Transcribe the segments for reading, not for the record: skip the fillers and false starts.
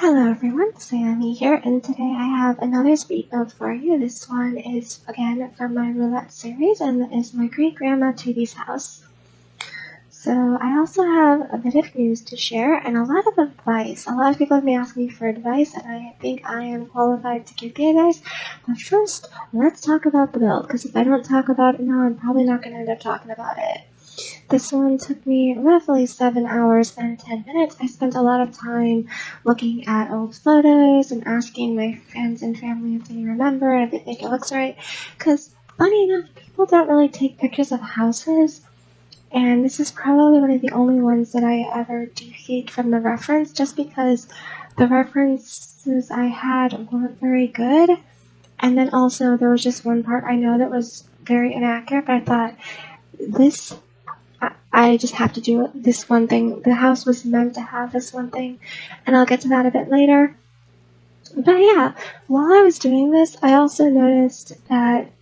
Hello everyone, Sammy here, and today I have another speed note for you. This one is again from my roulette series, and it is my great grandma Tooty's house. So I also have a bit of news to share and a lot of advice. A lot of people have been asking me for advice, and I think I am qualified to give the advice. But first, let's talk about the build, because if I don't talk about it now, I'm probably not going to end up talking about it. This one took me roughly 7 hours and 10 minutes. I spent a lot of time looking at old photos and asking my friends and family if they remember and if they think it looks right. Because, funny enough, people don't really take pictures of houses. And this is probably one of the only ones that I ever deviate from the reference, just because the references I had weren't very good. And then also there was just one part I know that was very inaccurate, but I thought, I just have to do this one thing. The house was meant to have this one thing, and I'll get to that a bit later. But yeah, while I was doing this, I also noticed that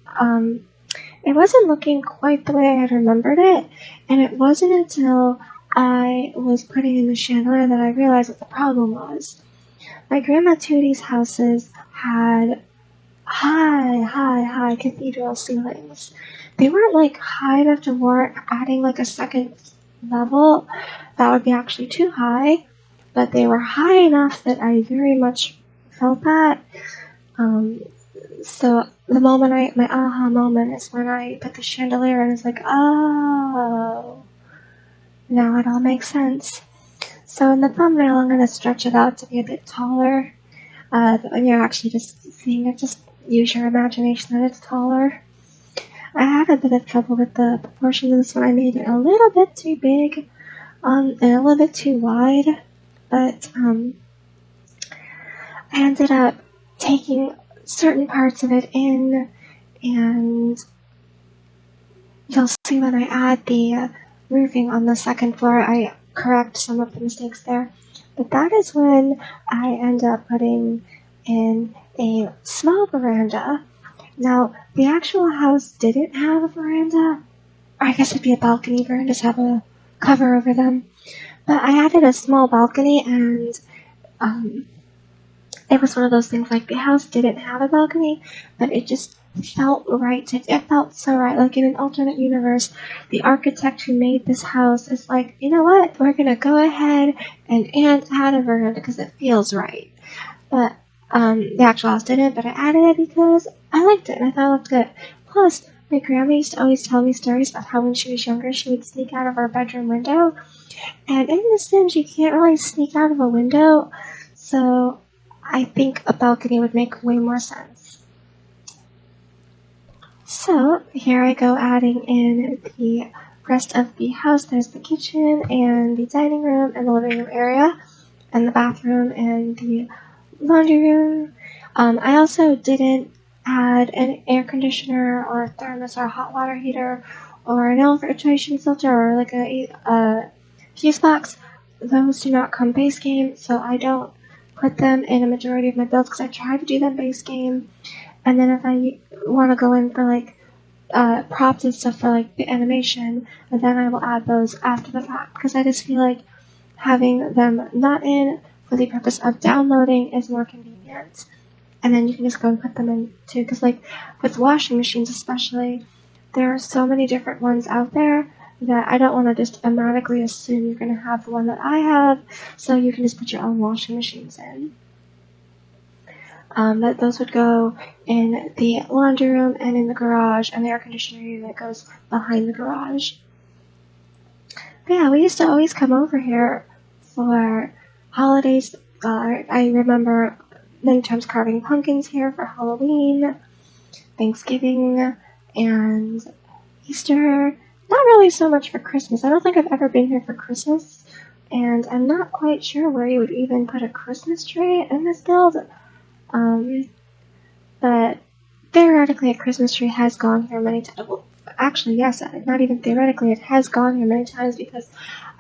it wasn't looking quite the way I had remembered it, and it wasn't until I was putting in the chandelier that I realized what the problem was. My grandma Tootie's houses had high cathedral ceilings. They weren't like high enough to warrant adding like a second level. That would be actually too high, but they were high enough that I very much felt that. So the moment my aha moment is when I put the chandelier and it's like, oh, now it all makes sense. So in the thumbnail, I'm going to stretch it out to be a bit taller. When you're actually just seeing it, just use your imagination that it's taller. I had a bit of trouble with the proportions of this one. I made it a little bit too big and a little bit too wide, but I ended up taking certain parts of it in, and you'll see when I add the roofing on the second floor, I correct some of the mistakes there. But that is when I end up putting in a small veranda. Now, the actual house didn't have a veranda, or I guess it'd be a balcony. Verandas have a cover over them. But I added a small balcony, and it was one of those things like the house didn't have a balcony, but it just felt right. It felt so right. Like in an alternate universe, the architect who made this house is like, you know what? We're going to go ahead and add a veranda because it feels right. But the actual house didn't, but I added it because I liked it and I thought it looked good. Plus, my grandma used to always tell me stories about how when she was younger, she would sneak out of her bedroom window. And in The Sims, you can't really sneak out of a window, so I think a balcony would make way more sense. So here I go adding in the rest of the house. There's the kitchen and the dining room and the living room area and the bathroom and the laundry room. I also didn't add an air conditioner or a thermos or a hot water heater or an air filtration filter or like a fuse box. Those do not come base game, so I don't put them in a majority of my builds because I try to do them base game. And then if I want to go in for like props and stuff for like the animation, then I will add those after the fact because I just feel like having them not in for the purpose of downloading is more convenient. And then you can just go and put them in too, because like with washing machines especially, there are so many different ones out there that I don't want to just automatically assume you're going to have the one that I have, so you can just put your own washing machines in. Those would go in the laundry room and in the garage, and the air conditioner unit goes behind the garage. But yeah, we used to always come over here for holidays. I remember many times carving pumpkins here for Halloween, Thanksgiving, and Easter. Not really so much for Christmas. I don't think I've ever been here for Christmas, and I'm not quite sure where you would even put a Christmas tree in this build. But theoretically a Christmas tree has gone here many times. Well, actually, yes, not even theoretically, it has gone here many times because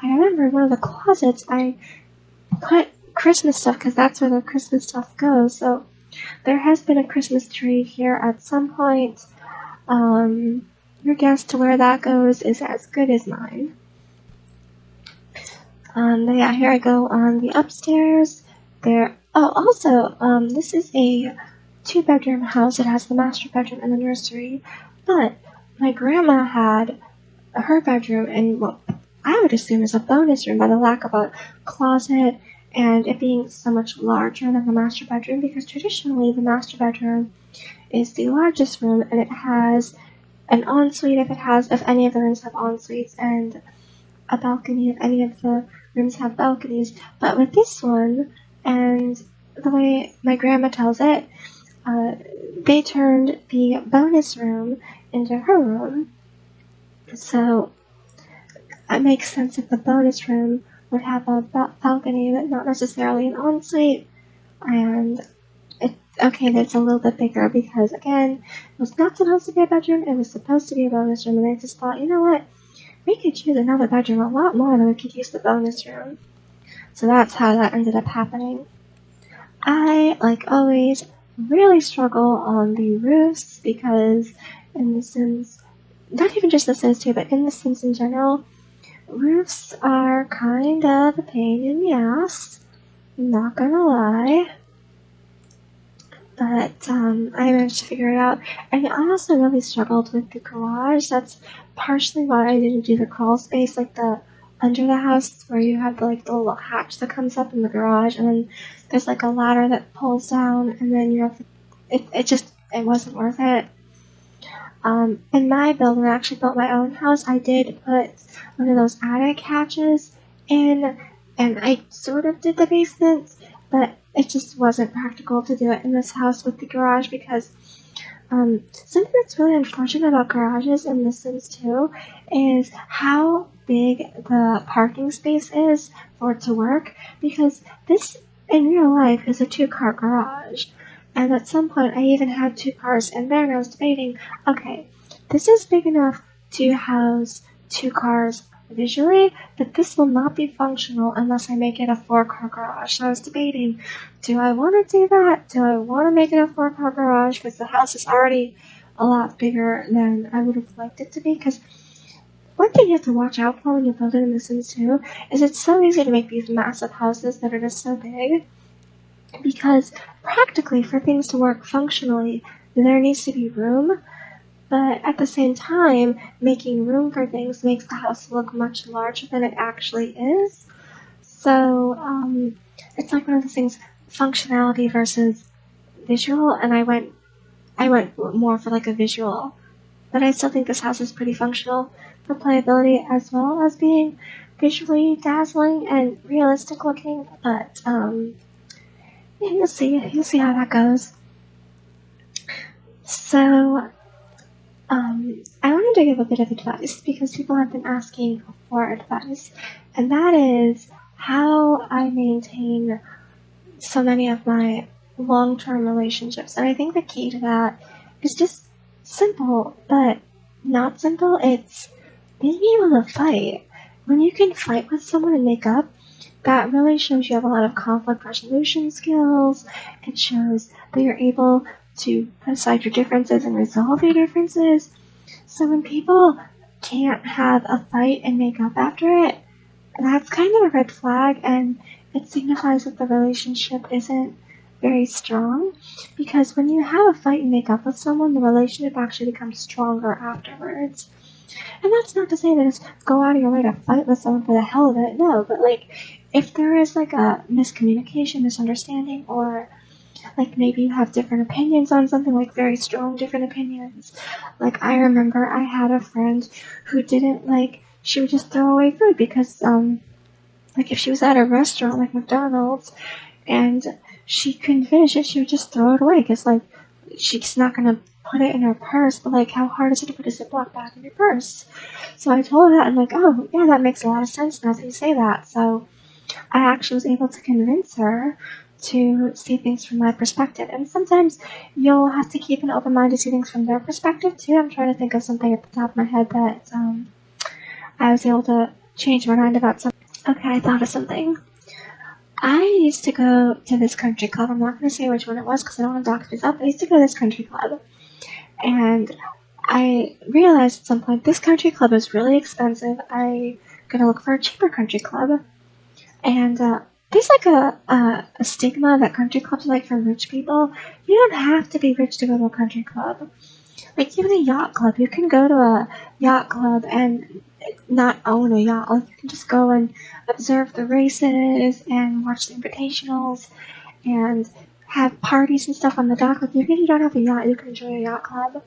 I remember in one of the closets I put Christmas stuff because that's where the Christmas stuff goes. So there has been a Christmas tree here at some point. Your guess to where that goes is as good as mine. But yeah, here I go on the upstairs. There Oh, also, this is a two-bedroom house. It has the master bedroom and the nursery, but my grandma had her bedroom and what I would assume is a bonus room by the lack of a closet and it being so much larger than the master bedroom, because traditionally the master bedroom is the largest room and it has an ensuite if any of the rooms have ensuites, and a balcony if any of the rooms have balconies. But with this one, and the way my grandma tells it, they turned the bonus room into her room. So it makes sense that the bonus room would have a balcony, but not necessarily an ensuite. And okay, that's a little bit bigger because, again, it was not supposed to be a bedroom, it was supposed to be a bonus room, and I just thought, you know what, we could use another bedroom a lot more than we could use the bonus room. So that's how that ended up happening. I, like always, really struggle on the roofs because in The Sims, not even just The Sims 2, but in The Sims in general, roofs are kind of a pain in the ass. I'm not gonna lie. But I managed to figure it out. And I also really struggled with the garage. That's partially why I didn't do the crawl space, like the under the house where you have the little hatch that comes up in the garage, and then there's like a ladder that pulls down, and then you have to, it wasn't worth it. In my build, when I actually built my own house, I did put one of those attic hatches in, and I sort of did the basement, but it just wasn't practical to do it in this house with the garage because something that's really unfortunate about garages in The Sims 2 is how big the parking space is for it to work, because this in real life is a 2-car garage. And at some point I even had 2 cars in there and I was debating, okay, this is big enough to house 2 cars visually, but this will not be functional unless I make it a 4-car garage. So I was debating, do I want to do that? Do I want to make it a 4-car garage? Because the house is already a lot bigger than I would have liked it to be. Because one thing you have to watch out for when you build it in The Sims 2 is it's so easy to make these massive houses that are just so big. Because practically, for things to work functionally, there needs to be room. But at the same time, making room for things makes the house look much larger than it actually is. So, it's like one of those things, functionality versus visual, and I went more for like a visual. But I still think this house is pretty functional for playability as well as being visually dazzling and realistic looking. But, yeah, you'll see how that goes. So, I wanted to give a bit of advice because people have been asking for advice, and that is how I maintain so many of my long-term relationships. And I think the key to that is just simple, but not simple. It's being able to fight. When you can fight with someone and make up, that really shows you have a lot of conflict resolution skills. It shows that you're able to put aside your differences and resolve your differences. So when people can't have a fight and make up after it, that's kind of a red flag, and it signifies that the relationship isn't very strong. Because when you have a fight and make up with someone, the relationship actually becomes stronger afterwards. And that's not to say that just go out of your way to fight with someone for the hell of it. No, but if there is a miscommunication, misunderstanding, or maybe you have different opinions on something, very strong different opinions. I remember I had a friend who didn't she would just throw away food because if she was at a restaurant like McDonald's and she couldn't finish it, she would just throw it away because she's not gonna put it in her purse, but how hard is it to put a Ziploc bag in your purse? So I told her that, and oh yeah, that makes a lot of sense now that you say that. So I actually was able to convince her to see things from my perspective. And sometimes you'll have to keep an open mind to see things from their perspective too. I'm trying to think of something at the top of my head that I was able to change my mind about something. Okay, I thought of something. I used to go to this country club. I'm not going to say which one it was because I don't want to dox myself. I used to go to this country club. And I realized at some point this country club is really expensive. I'm going to look for a cheaper country club. And there's like a stigma that country clubs are like for rich people. You don't have to be rich to go to a country club. Like even a yacht club, you can go to a yacht club and not own a yacht. Like you can just go and observe the races and watch the invitationals and have parties and stuff on the dock. Like even if you don't have a yacht, you can enjoy a yacht club.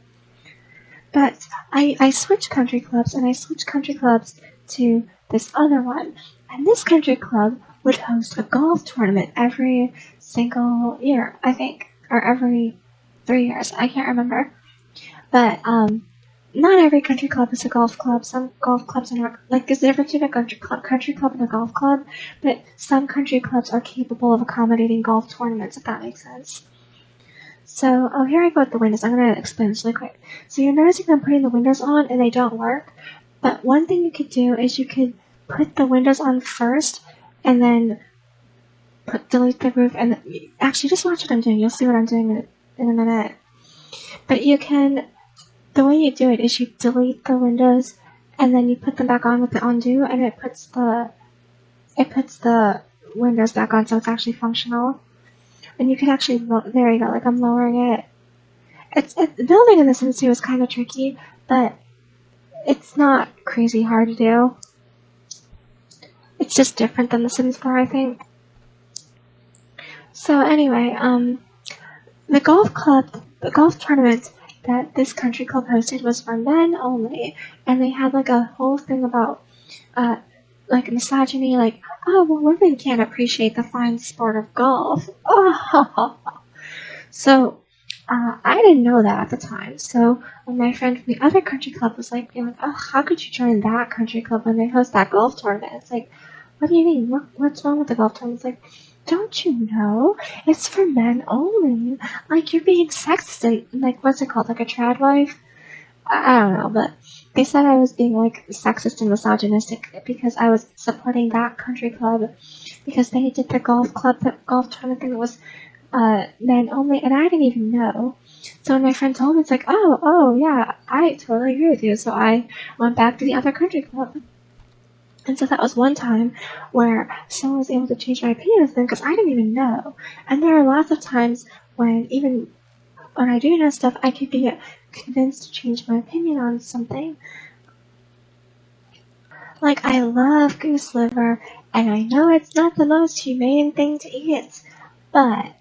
But I switched country clubs, and I switched country clubs to this other one. And this country club would host a golf tournament every single year, I think, or every 3 years. I can't remember. But not every country club is a golf club. Some golf clubs are not, like, there's a difference between a country club and a golf club, but some country clubs are capable of accommodating golf tournaments, if that makes sense. So, here I go with the windows. I'm going to explain this really quick. So you're noticing I'm putting the windows on and they don't work, but one thing you could do is you could put the windows on first and then delete the roof, and actually just watch what I'm doing. You'll see what I'm doing in a minute. But the way you do it is you delete the windows and then you put them back on with the undo, and it puts the windows back on so it's actually functional. And you can actually, there you go, like I'm lowering it. Building in the Sims 2 is kind of tricky, but it's not crazy hard to do. It's just different than the Sims 4, I think. So anyway, the golf tournament that this country club hosted was for men only, and they had like a whole thing about like misogyny, like, oh, well, women can't appreciate the fine sport of golf. Oh. So I didn't know that at the time. So when my friend from the other country club was like, oh, how could you join that country club when they host that golf tournament? It's like, what do you mean? What's wrong with the golf tournament? It's like, don't you know? It's for men only. Like, you're being sexist. Like, what's it called? Like a trad wife? I don't know, but they said I was being, like, sexist and misogynistic because I was supporting that country club because they did the golf tournament thing that was men only, and I didn't even know. So when my friend told me, it's like, oh, yeah, I totally agree with you. So I went back to the other country club. And so that was one time where someone was able to change my opinion of them because I didn't even know. And there are lots of times when even when I do know stuff, I could get convinced to change my opinion on something. Like, I love goose liver, and I know it's not the most humane thing to eat, but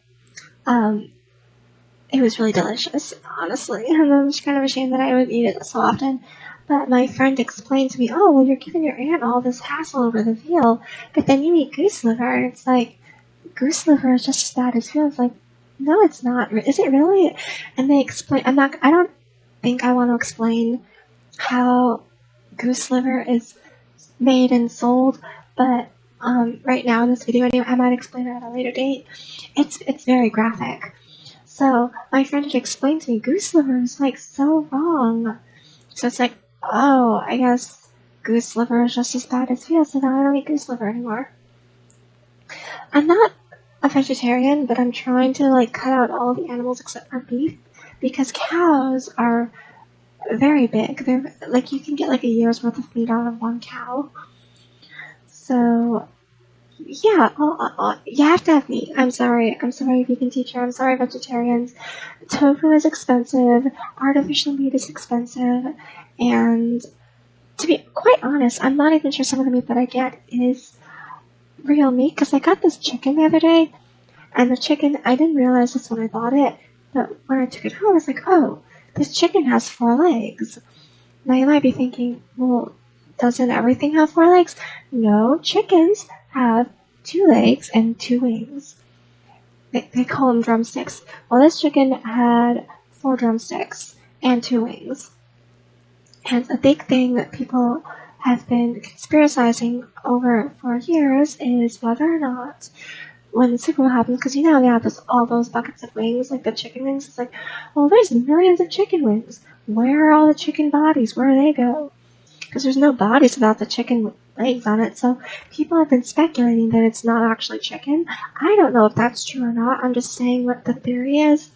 it was really delicious, honestly. And I'm just kind of ashamed that I would eat it so often. But my friend explained to me, oh, well, you're giving your aunt all this hassle over the veal, but then you eat goose liver, and it's like, goose liver is just as bad as veal. It's like, no, it's not. Is it really? And they explain, I don't think I want to explain how goose liver is made and sold, but right now in this video, I might explain it at a later date. It's very graphic. So my friend had explained to me goose liver is like so wrong. So it's like, oh, I guess goose liver is just as bad as veal, so now I don't eat goose liver anymore. I'm not a vegetarian, but I'm trying to like cut out all the animals except for beef because cows are very big. They're like, you can get like a year's worth of meat out of one cow. So yeah, you have to have meat. I'm sorry, vegan teacher. I'm sorry, vegetarians. Tofu is expensive. Artificial meat is expensive, and to be quite honest, I'm not even sure some of the meat that I get is real meat, because I got this chicken the other day, and the chicken, I didn't realize this when I bought it, but when I took it home, I was like, oh, this chicken has 4 legs. Now you might be thinking, well, doesn't everything have 4 legs? No, chickens have 2 legs and 2 wings. They call them drumsticks. Well, this chicken had 4 drumsticks and 2 wings. And a big thing that people have been conspiracizing over for years is whether or not when the Super Bowl happens, because you know they have all those buckets of wings, like the chicken wings. It's like, well, there's millions of chicken wings. Where are all the chicken bodies? Where do they go? Because there's no bodies without the chicken legs on it. So people have been speculating that it's not actually chicken. I don't know if that's true or not. I'm just saying what the theory is.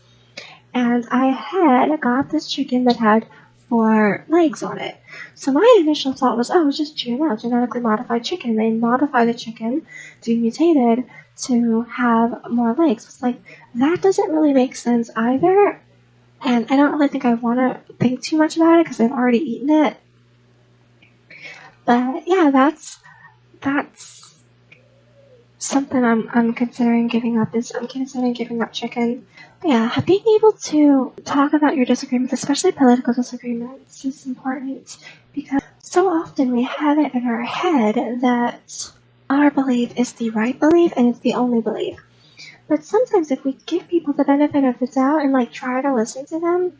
And I had got this chicken that had 4 legs on it. So my initial thought was, oh, it's just GMO, genetically modified chicken. They modify the chicken to be mutated to have more legs. It's like, that doesn't really make sense either. And I don't really think I want to think too much about it because I've already eaten it. But yeah, that's something I'm considering giving up. I'm considering giving up chicken. But yeah, being able to talk about your disagreements, especially political disagreements, is important because so often we have it in our head that our belief is the right belief and it's the only belief. But sometimes if we give people the benefit of the doubt and like try to listen to them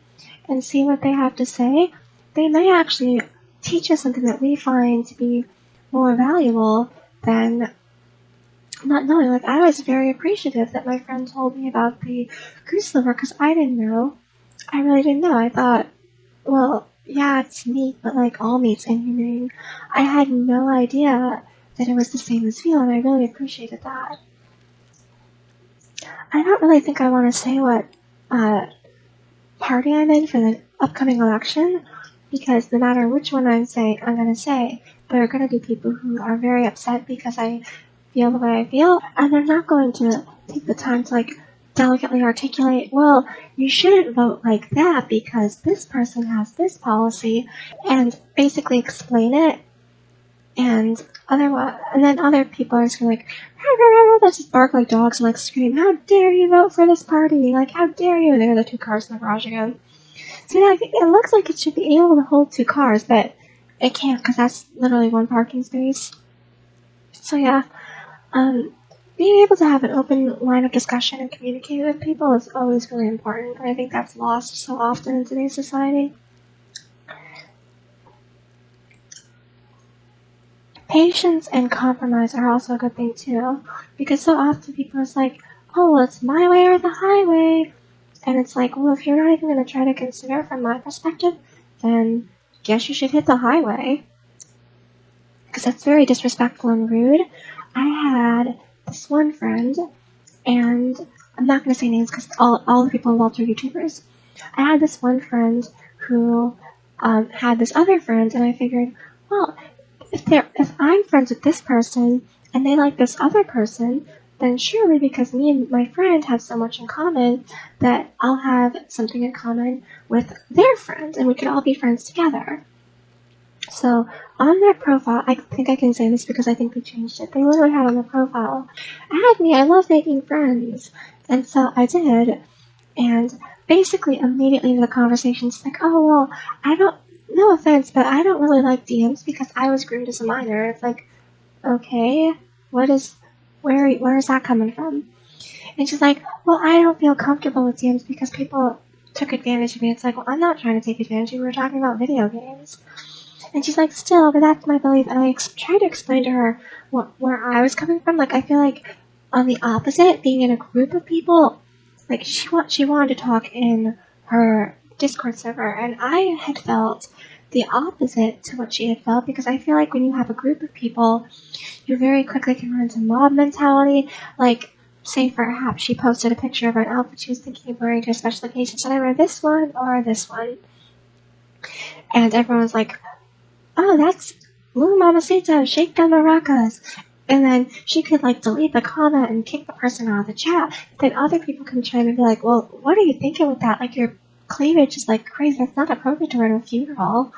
and see what they have to say, they may actually teach us something that we find to be more valuable than not knowing. Like, I was very appreciative that my friend told me about the goose liver because I didn't know. I really didn't know. I thought, well, yeah, it's meat, but like all meat's inhumane. I had no idea that it was the same as veal, and I really appreciated that. I don't really think I want to say what party I'm in for the upcoming election, because no matter which one I'm going to say, there are going to be people who are very upset because I feel the way I feel, and they're not going to take the time to like delicately articulate, well, you shouldn't vote like that because this person has this policy, and basically explain it. And then other people are just gonna like, let's just bark like dogs and like scream, how dare you vote for this party? Like, how dare you? And there are the two cars in the garage again. So yeah, it looks like it should be able to hold two cars, but it can't because that's literally one parking space. So yeah, being able to have an open line of discussion and communicate with people is always really important. And I think that's lost so often in today's society. Patience and compromise are also a good thing too, because so often people are like, oh, well, it's my way or the highway. And it's like, well, if you're not even going to try to consider it from my perspective, then guess you should hit the highway. Because that's very disrespectful and rude. I had this one friend, and I'm not going to say names because all the people involved are YouTubers. I had this one friend who had this other friend, and I figured, well, if I'm friends with this person and they like this other person, then surely because me and my friend have so much in common that I'll have something in common with their friend and we could all be friends together. So on their profile, I think I can say this because I think they changed it. They literally had on the profile, add me, I love making friends. And so I did. And basically immediately the conversation's like, oh, well, no offense, but I don't really like DMs because I was groomed as a minor. It's like, okay, where is that coming from? And she's like, well, I don't feel comfortable with DMs because people took advantage of me. It's like, well, I'm not trying to take advantage of you. We were talking about video games. And she's like, still, but that's my belief. And I tried to explain to her where I was coming from. Like, I feel like on the opposite, being in a group of people, like, she wanted to talk in her Discord server, and I had felt the opposite to what she had felt, because I feel like when you have a group of people, you very quickly can run into mob mentality. Like, say perhaps she posted a picture of an outfit she was thinking of wearing to a special occasion. Should I wear this one or this one? And everyone was like, oh, that's Lou Mamacita, shake down the maracas. And then she could like delete the comment and kick the person out of the chat. Then other people can chime and be like, well, what are you thinking with that? Like, your cleavage is like crazy. That's not appropriate to wear to a funeral.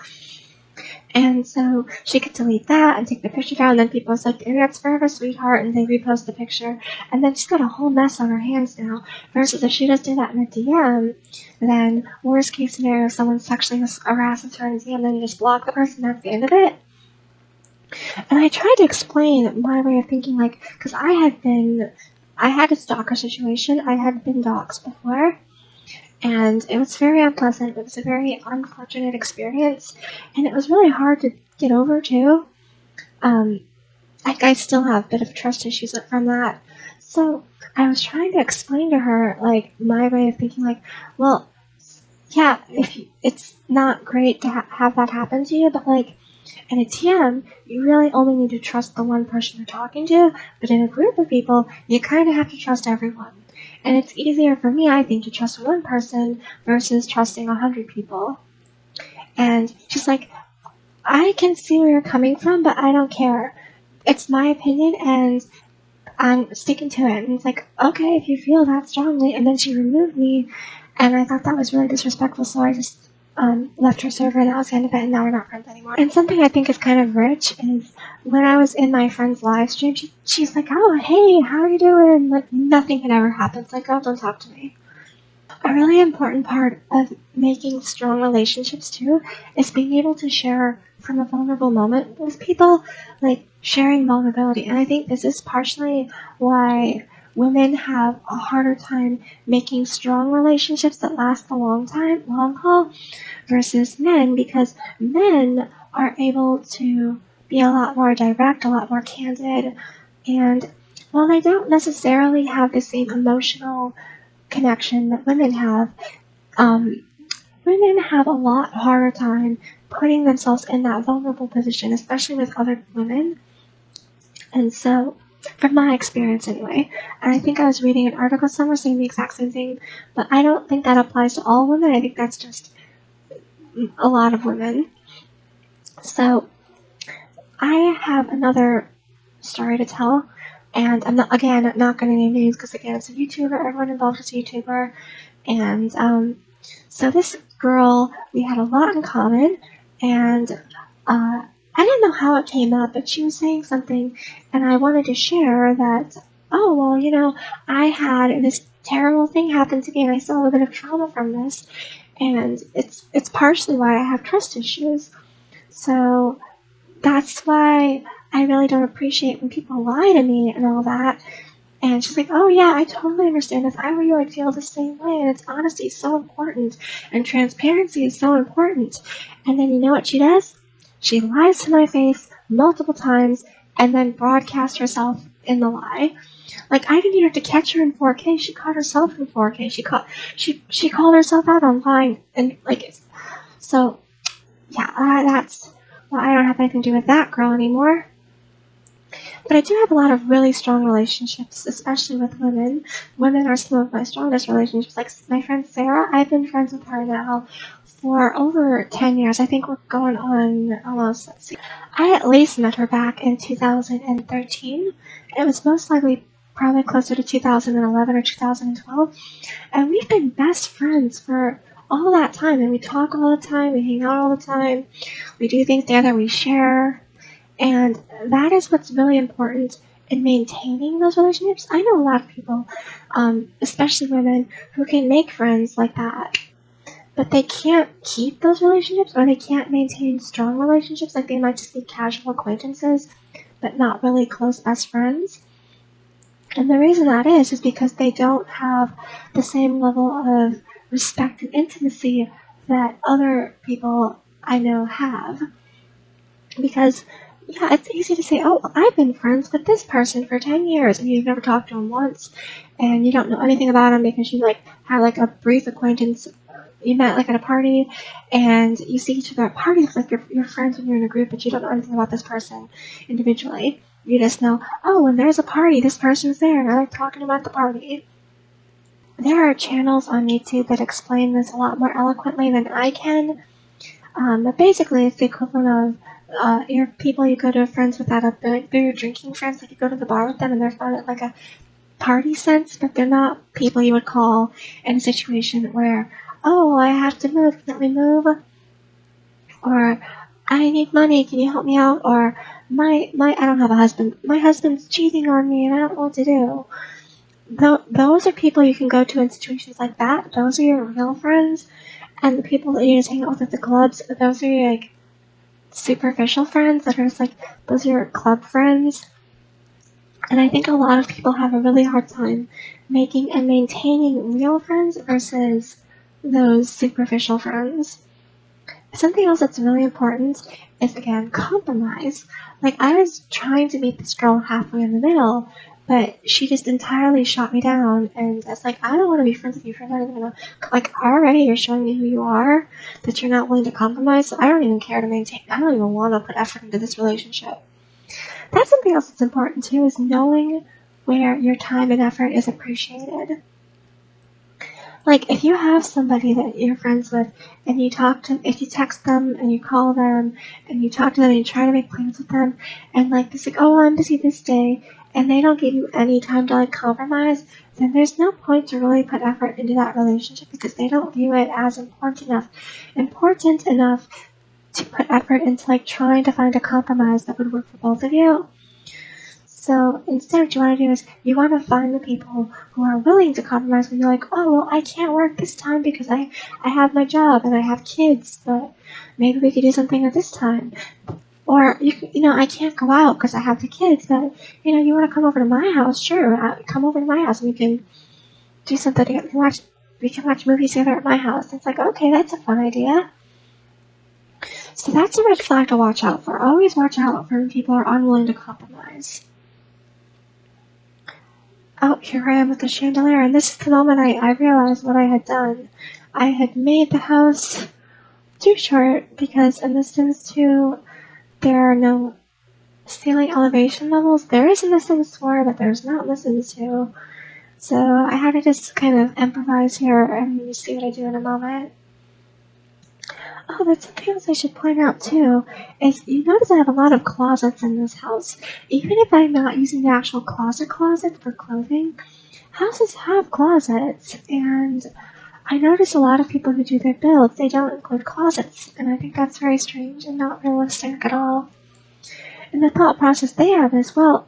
And so she could delete that and take the picture down. And then people was like, the internet's forever, sweetheart. And they repost the picture. And then she's got a whole mess on her hands now. Versus if she just did that in a DM, then worst case scenario, someone sexually harasses her in a DM, then you just block the person. That's the end of it. And I tried to explain my way of thinking, like, because I had a stalker situation. I had been doxxed before, and it was very unpleasant. It was a very unfortunate experience, and it was really hard to get over, too. I still have a bit of trust issues from that. So I was trying to explain to her, like, my way of thinking, like, well, yeah, it's not great to have that happen to you, but, like, in a TM, you really only need to trust the one person you're talking to, but in a group of people, you kind of have to trust everyone. And it's easier for me, I think, to trust one person versus trusting 100 people. And she's like, I can see where you're coming from, but I don't care. It's my opinion, and I'm sticking to it. And it's like, okay, if you feel that strongly. And then she removed me, and I thought that was really disrespectful, so I just left her server, and that was the end of it, and now we're not friends anymore. And something I think is kind of rich is when I was in my friend's live stream, she's like, oh, hey, how are you doing? Like, nothing had ever happened. It's like, oh, don't talk to me. A really important part of making strong relationships too is being able to share from a vulnerable moment with people, like sharing vulnerability. And I think this is partially why women have a harder time making strong relationships that last a long haul, versus men, because men are able to be a lot more direct, a lot more candid, and while they don't necessarily have the same emotional connection that um, women have a lot harder time putting themselves in that vulnerable position, especially with other women. And so, from my experience anyway, and I think I was reading an article somewhere saying the exact same thing, but I don't think that applies to all women. I think that's just a lot of women. So, I have another story to tell, and I'm not going to name names because again, it's a YouTuber. Everyone involved is a YouTuber. And so this girl, we had a lot in common, and I didn't know how it came up, but she was saying something, and I wanted to share that, oh, well, I had this terrible thing happen to me, and I still have a bit of trauma from this, and it's partially why I have trust issues. So that's why I really don't appreciate when people lie to me and all that. And she's like, oh yeah, I totally understand. If I were you, I'd feel the same way. And it's honesty is so important. And transparency is so important. And then you know what she does? She lies to my face multiple times and then broadcasts herself in the lie. Like, I didn't even have to catch her in 4K. She caught herself in 4K. She called herself out online. And, so, yeah, well, I don't have anything to do with that girl anymore. But I do have a lot of really strong relationships, especially with women. Women are some of my strongest relationships. Like my friend Sarah, I've been friends with her now for over 10 years. I think we're going on almost, let's see. I at least met her back in 2013. It was most likely probably closer to 2011 or 2012. And we've been best friends for all that time. And we talk all the time. We hang out all the time. We do things together. We share. And that is what's really important in maintaining those relationships. I know a lot of people, especially women, who can make friends like that, but they can't keep those relationships, or they can't maintain strong relationships. Like they might just be casual acquaintances, but not really close best friends. And the reason that is because they don't have the same level of respect and intimacy that other people I know have. Because yeah, it's easy to say, oh, I've been friends with this person for 10 years, and you've never talked to him once, and you don't know anything about him because you, had, a brief acquaintance. You met, at a party, and you see each other at parties, like, you're friends when you're in a group, but you don't know anything about this person individually. You just know, oh, when there's a party, this person's there, and I like talking about the party. There are channels on YouTube that explain this a lot more eloquently than I can, but basically it's the equivalent of your people you go to friends with at they're your drinking friends, like you go to the bar with them and they're fun at like a party sense, but they're not people you would call in a situation where, oh, I have to move, can we move? Or I need money, can you help me out? Or I don't have a husband, my husband's cheating on me and I don't know what to do. Those are people you can go to in situations like that. Those are your real friends. And the people that you just hang out with at the clubs, those are your, superficial friends that are just those are your club friends. And I think a lot of people have a really hard time making and maintaining real friends versus those superficial friends. Something else that's really important is, again, compromise. I was trying to meet this girl halfway in the middle, but she just entirely shot me down, and it's I don't want to be friends with you for not even know. Already you're showing me who you are, that you're not willing to compromise, so I don't even care to maintain, I don't even want to put effort into this relationship. That's something else that's important too, is knowing where your time and effort is appreciated. Like, if you have somebody that you're friends with, and if you text them, and you call them, and you talk to them, and you try to make plans with them, and, like, it's like, oh, I'm busy this day, and they don't give you any time to, like, compromise, then there's no point to really put effort into that relationship, because they don't view it as important enough to put effort into, like, trying to find a compromise that would work for both of you. So instead, what you want to do is you want to find the people who are willing to compromise when you're like, oh, well, I can't work this time because I have my job and I have kids, but maybe we could do something at this time. Or, I can't go out because I have the kids, but, you want to come over to my house? Sure, come over to my house and we can do something together. We can watch movies together at my house. It's like, okay, that's a fun idea. So that's a red flag to watch out for. Always watch out for when people are unwilling to compromise. Oh, here I am with the chandelier, and this is the moment I realized what I had done. I had made the house too short because in The Sims 2, there are no ceiling elevation levels. There is in The Sims 4, but there's not in The Sims 2. So I had to just kind of improvise here, and you see what I do in a moment. Oh, that's something else I should point out too, is you notice I have a lot of closets in this house. Even if I'm not using the actual closet for clothing, houses have closets, and I notice a lot of people who do their builds, they don't include closets, and I think that's very strange and not realistic at all. And the thought process they have is, well,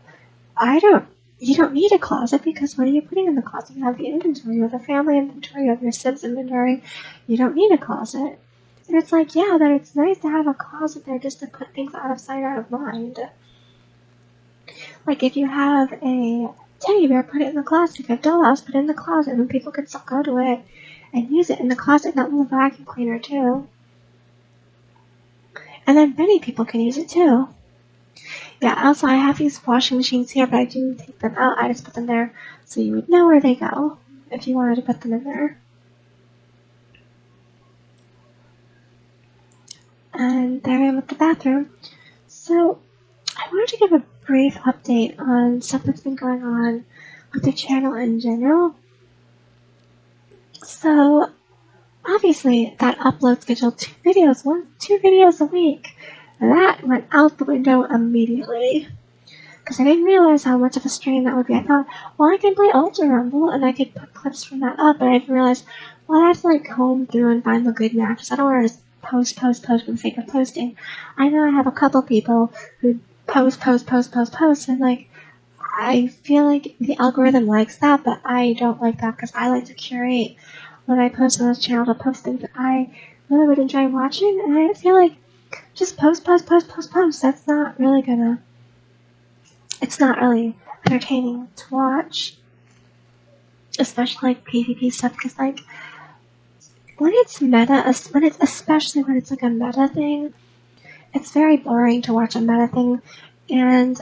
you don't need a closet because what are you putting in the closet? You have the inventory, you have the family inventory, you have your Sims inventory, you don't need a closet. And it's like, yeah, but it's nice to have a closet there just to put things out of sight, out of mind. Like, if you have a teddy bear, put it in the closet. If you have a dollhouse, put it in the closet, and people can still go to it and use it in the closet, not in the vacuum cleaner, too. And then many people can use it, too. Yeah, also, I have these washing machines here, but I do take them out. I just put them there so you would know where they go if you wanted to put them in there. And there I am with the bathroom. So, I wanted to give a brief update on stuff that's been going on with the channel in general. So, obviously, that upload schedule, 2 videos a week, that went out the window immediately. Because I didn't realize how much of a strain that would be. I thought, well, I can play Ultra Rumble, and I could put clips from that up, but I didn't realize, well, I have to, like, comb through and find the good matches. I don't want to just post for the sake of posting. I know I have a couple people who post, and, like, I feel like the algorithm likes that, but I don't like that because I like to curate when I post on this channel to post things that I really would enjoy watching, and I feel like just post. That's not really it's not really entertaining to watch, especially like PvP stuff, because like when it's especially when it's like a meta thing, it's very boring to watch a meta thing, and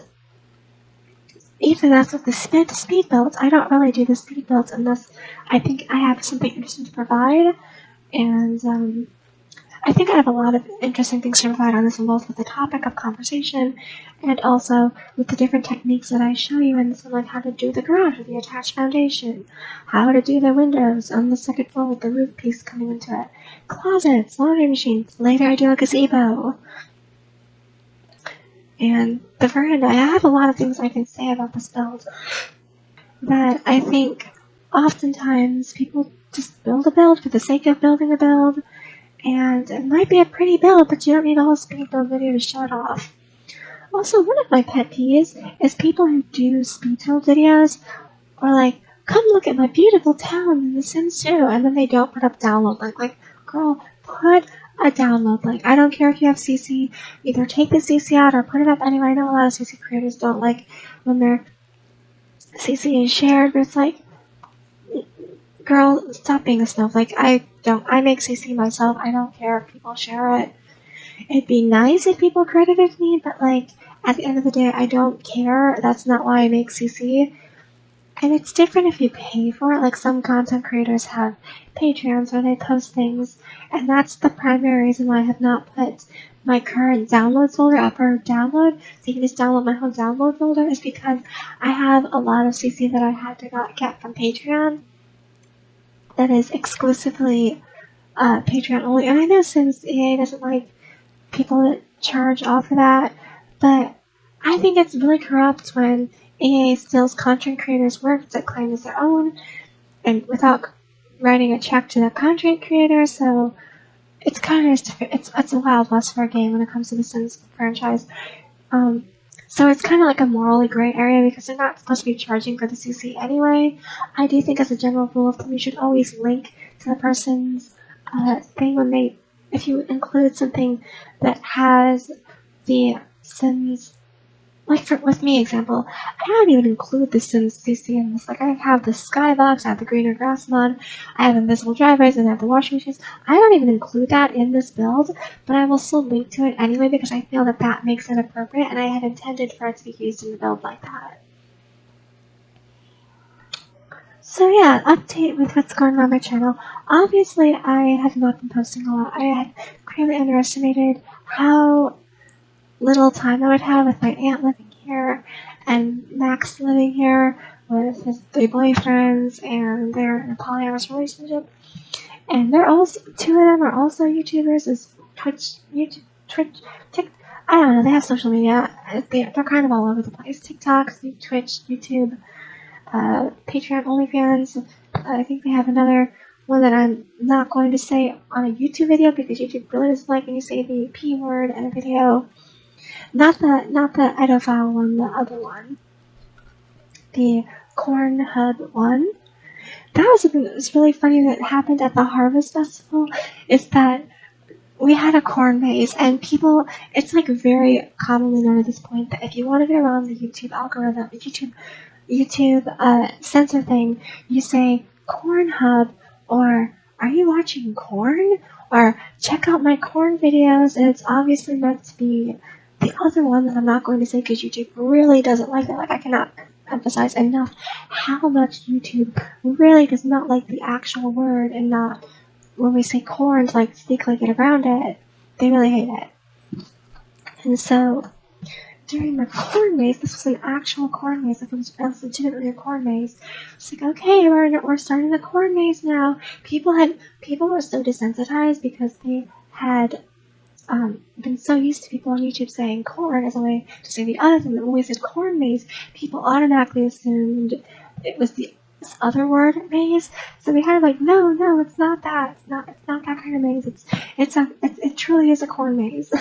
even that's with the speed builds. I don't really do the speed builds unless I think I have something interesting to provide, and I think I have a lot of interesting things to provide on this one, both with the topic of conversation and also with the different techniques that I show you in this one, like how to do the garage with the attached foundation, how to do the windows on the second floor with the roof piece coming into it, closets, laundry machines, later I do a gazebo, and the veranda. I have a lot of things I can say about this build, but I think oftentimes people just build a build for the sake of building a build, and it might be a pretty build, but you don't need a whole speed build video to show it off. Also, one of my pet peeves is people who do speed build videos, or like, come look at my beautiful town in The Sims 2, and then they don't put up download link. Like, girl, put a download link. I don't care if you have CC, either take the CC out or put it up anyway. I know a lot of CC creators don't like when their CC is shared, but it's like, girl, stop being a snowflake. I make CC myself. I don't care if people share it. It'd be nice if people credited me, but like, at the end of the day, I don't care. That's not why I make CC. And it's different if you pay for it. Like, some content creators have Patreons where they post things, and that's the primary reason why I have not put my current downloads folder up for download, so you can just download my whole download folder, is because I have a lot of CC that I had to not get from Patreon. that is exclusively Patreon only. And I know since EA doesn't like people that charge off for that, but I think it's really corrupt when EA steals content creators' work that claim as their own, and without writing a check to the content creator. So it's kind of it's a wild west for a game when it comes to the Sims franchise. So it's kind of like a morally gray area because they're not supposed to be charging for the CC anyway. I do think as a general rule of thumb, you should always link to the person's thing if you include something that has the Sims. Like with me example, I don't even include the Sims CC in this. Like I have the skybox, I have the greener grass mod, I have invisible driveways, and I have the washing machines. I don't even include that in this build, but I will still link to it anyway because I feel that that makes it appropriate, and I had intended for it to be used in the build like that. So yeah, update with what's going on my channel. Obviously, I have not been posting a lot. I had greatly underestimated how little time I would have with my aunt living here and Max living here with his 3 boyfriends, and they're in a polyamorous relationship. And they're also 2 of them are also YouTubers. Is Twitch, I don't know. They have social media. They're kind of all over the place. TikTok, Twitch, YouTube, Patreon, OnlyFans. I think they have another one that I'm not going to say on a YouTube video because YouTube really doesn't like when you say the P word in a video. Not the pedophile one, the other one. The Corn Hub one. That was something that was really funny that happened at the Harvest Festival, is that we had a corn maze, and people, it's like very commonly known at this point that if you want to get around the YouTube algorithm, YouTube censor thing, you say Corn Hub, or are you watching corn? Or check out my corn videos, and it's obviously meant to be the other one that I'm not going to say because YouTube really doesn't like it. Like, I cannot emphasize enough how much YouTube really does not like the actual word, and not when we say corn to like sneakily get around it. They really hate it. And so during the corn maze, this was an actual corn maze. Like, it was legitimately a corn maze. It's like, okay, we're starting the corn maze now. People were so desensitized because they had been so used to people on YouTube saying corn as a way to say the other thing, that when we said corn maze, people automatically assumed it was this other word, maze. So we had like, no, it's not that. It's not that kind of maze. It truly is a corn maze.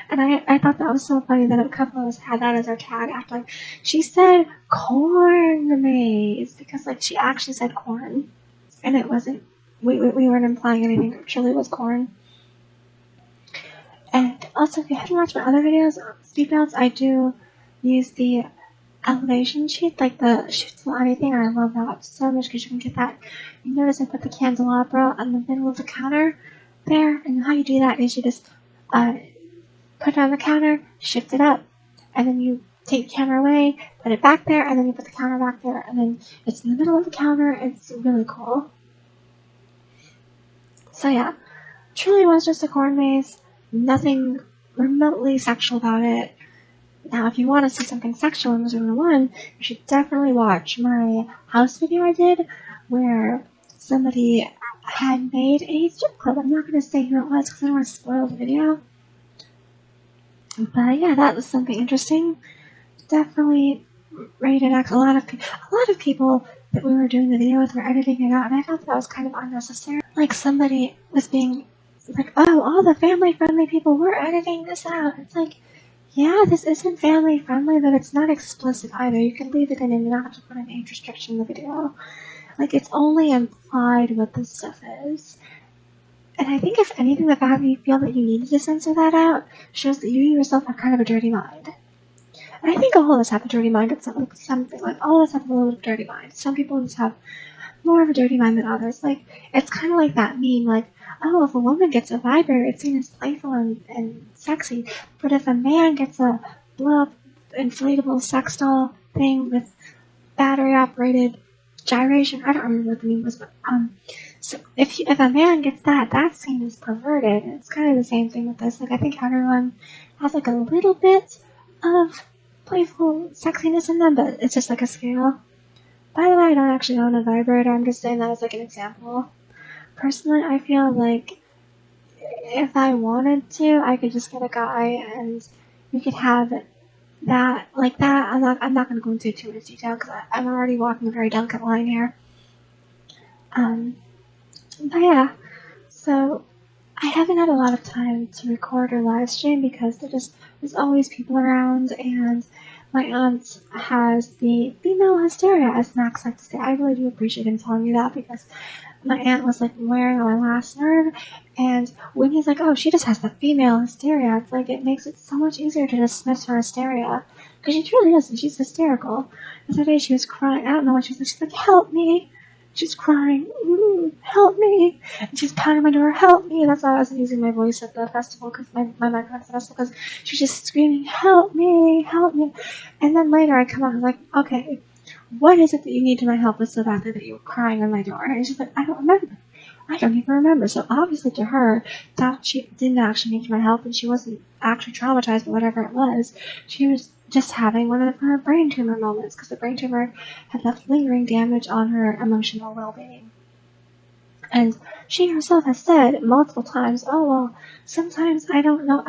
And I thought that was so funny that a couple of us had that as our tag after, like, she said corn maze, because like she actually said corn, and it wasn't. We weren't implying anything. It truly was corn. And also, if you haven't watched my other videos on speed builds, I do use the elevation sheet, like the shifts and anything. I love that so much because you can get that. You notice I put the candelabra on the middle of the counter there, and how you do that is you just put it on the counter, shift it up, and then you take the counter away, put it back there, and then you put the counter back there, and then it's in the middle of the counter. It's really cool. So yeah, truly was just a corn maze. Nothing remotely sexual about it. Now, if you want to see something sexual in Missouri 1, you should definitely watch my house video I did, where somebody had made a strip club. I'm not going to say who it was because I don't want to spoil the video. But yeah, that was something interesting. Definitely rated X. A lot of people that we were doing the video with were editing it out, and I thought that was kind of unnecessary. Like, somebody was being like, oh, all the family-friendly people were editing this out. It's like, yeah, this isn't family-friendly, but it's not explicit either. You can leave it in and you don't have to put an age restriction in the video. Like, it's only implied what this stuff is. And I think, if anything, the fact that you feel that you needed to censor that out shows that you yourself have kind of a dirty mind. And I think all of us have a dirty mind at something. Like, all of us have a little bit of a dirty mind. Some people just have more of a dirty mind than others. Like, it's kind of like that meme, like, oh, if a woman gets a vibrator, it's seen as playful and sexy. But if a man gets a blow-up inflatable sex doll thing with battery-operated gyration, I don't remember what the meme was, but so if a man gets that, that's seen as perverted. And it's kind of the same thing with this. Like, I think everyone has like a little bit of playful sexiness in them, but it's just like a scale. By the way, I don't actually own a vibrator. I'm just saying that as like an example. Personally, I feel like if I wanted to, I could just get a guy and we could have that like that. I'm not going to go into too much detail because I'm already walking a very delicate line here. But yeah, so I haven't had a lot of time to record or live stream because there's always people around, and my aunt has the female hysteria, as Max likes to say. I really do appreciate him telling me that because my aunt was like wearing on my last nerve, and when he's like, oh, she just has the female hysteria, it's like it makes it so much easier to dismiss her hysteria because she truly is, and she's hysterical. The other day she was crying. I don't know what she was like. She's like, help me. She's crying, help me. And she's pounding my door, help me. That's why I wasn't using my voice at the festival, because my microphone at the festival, because she's just screaming, help me, help me. And then later I come out and I'm like, okay, what is it that you need my help with so badly that you were crying on my door? And she's like, I don't remember. I don't even remember. So obviously to her, that she didn't actually need my help, and she wasn't actually traumatized by whatever it was. She was just having one of her brain tumor moments, because the brain tumor had left lingering damage on her emotional well-being. And she herself has said multiple times, oh, well, sometimes I don't know,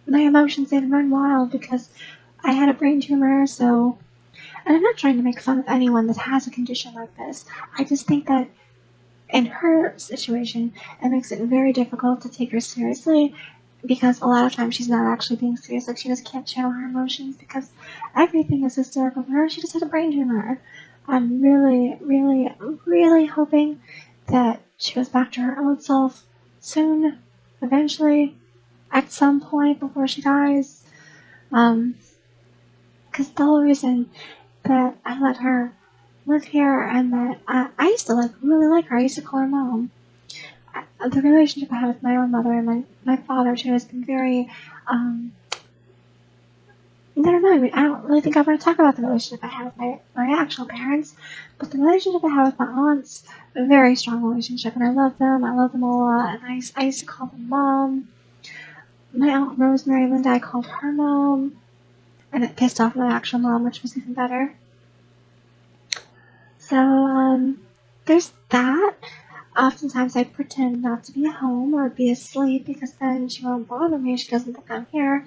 my emotions didn't run wild because I had a brain tumor, so... And I'm not trying to make fun of anyone that has a condition like this. I just think that in her situation, it makes it very difficult to take her seriously, because a lot of times she's not actually being serious. Like, she just can't channel her emotions because everything is hysterical for her. She just had a brain tumor. I'm really, really, really hoping that she goes back to her old self soon, eventually, at some point before she dies. Because the whole reason that I let her live here, and that I used to really like her. I used to call her mom. The relationship I have with my own mother and my father too has been very, I don't know, I don't really think I want to talk about the relationship I have with my actual parents, but the relationship I have with my aunts, a very strong relationship, and I love them a lot, and I used to call them mom. My aunt Rosemary Linda, I called her mom, and it pissed off my actual mom, which was even better. So, there's that. Oftentimes I pretend not to be home or be asleep because then she won't bother me if she doesn't think I'm here.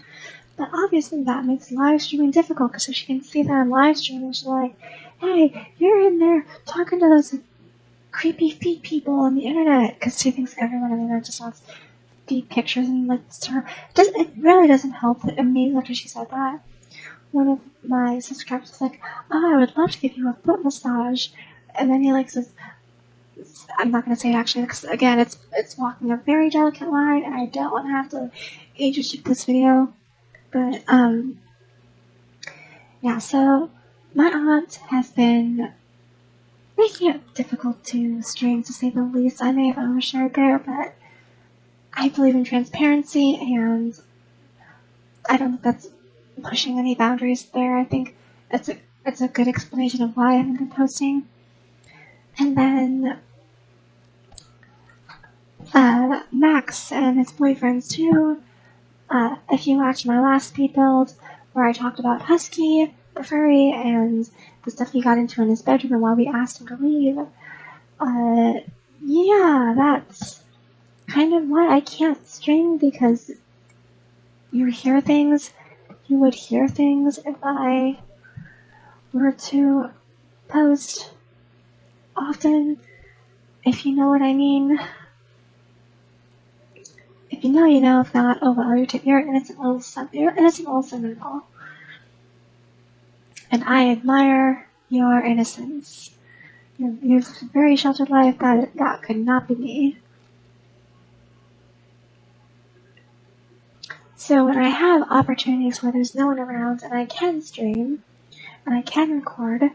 But obviously that makes live streaming difficult, because if she can see that I'm live streaming, she's like, hey, you're in there talking to those creepy feet people on the internet, because she thinks everyone on the internet just wants feet pictures and likes to her. It really doesn't help that immediately after she said that, one of my subscribers was like, oh, I would love to give you a foot massage. And then he says, I'm not going to say it actually, because again, it's walking a very delicate line, and I don't want to have to age restrict this video. But, yeah, so my aunt has been making it difficult to stream, to say the least. I may have overshared there, but I believe in transparency, and I don't think that's pushing any boundaries there. I think it's a good explanation of why I haven't been posting. And then Max and his boyfriends too. If you watched my last speed build where I talked about Husky, the furry, and the stuff he got into in his bedroom and why we asked him to leave, yeah, that's kind of why I can't stream, because you would hear things if I were to post often, if you know what I mean. If you know, you know. If not, oh well, you're an innocent little son. You're an innocent little son-in-law. And I admire your innocence. You've lived a very sheltered life. That could not be me. So when I have opportunities where there's no one around and I can stream and I can record,